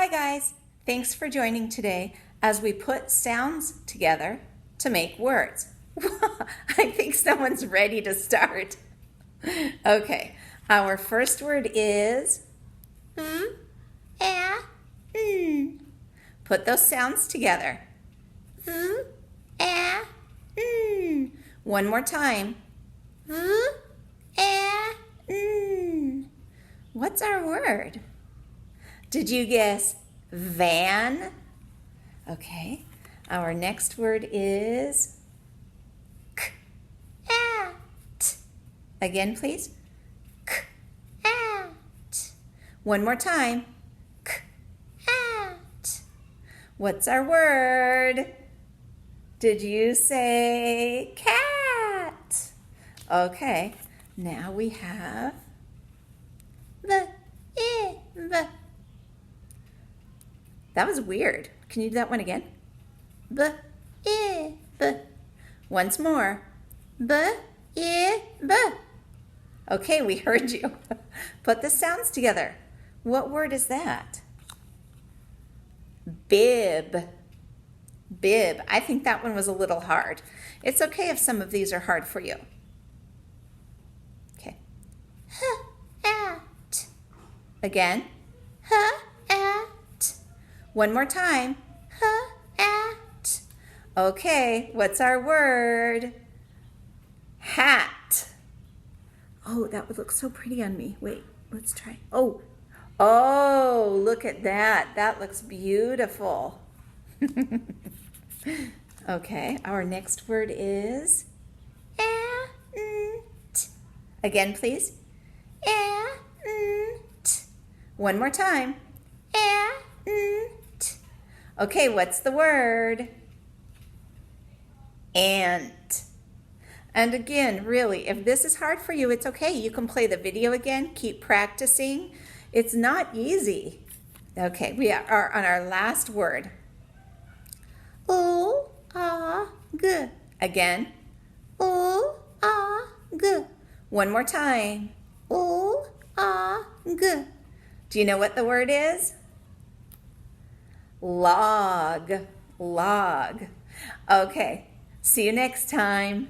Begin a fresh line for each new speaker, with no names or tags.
Hi guys, thanks for joining today as we put sounds together to make words. I think someone's ready to start. Okay, our first word is Put those sounds together. One more time. What's our word? Did you guess van? Okay, our next word is cat. Again, please. Cat. One more time. Cat. What's our word? Did you say cat? Okay, now we have the. That was weird. Can you do that one again? B. Once more. B. Okay, we heard you. Put the sounds together. What word is that? Bib. Bib. I think that one was a little hard. It's okay if some of these are hard for you. Okay. Hat. Again. Hat. One more time. Hat. Okay, what's our word? Hat. Oh, that would look so pretty on me. Wait, let's try. Oh, look at that. That looks beautiful. Okay, our next word is ant. Again, please. Ant. One more time. Ant. Okay, what's the word? Ant. And again, really, if this is hard for you, it's okay. You can play the video again. Keep practicing. It's not easy. Okay, we are on our last word. G. Again. G. One more time. G. Do you know what the word is? Log. Log. Okay, see you next time.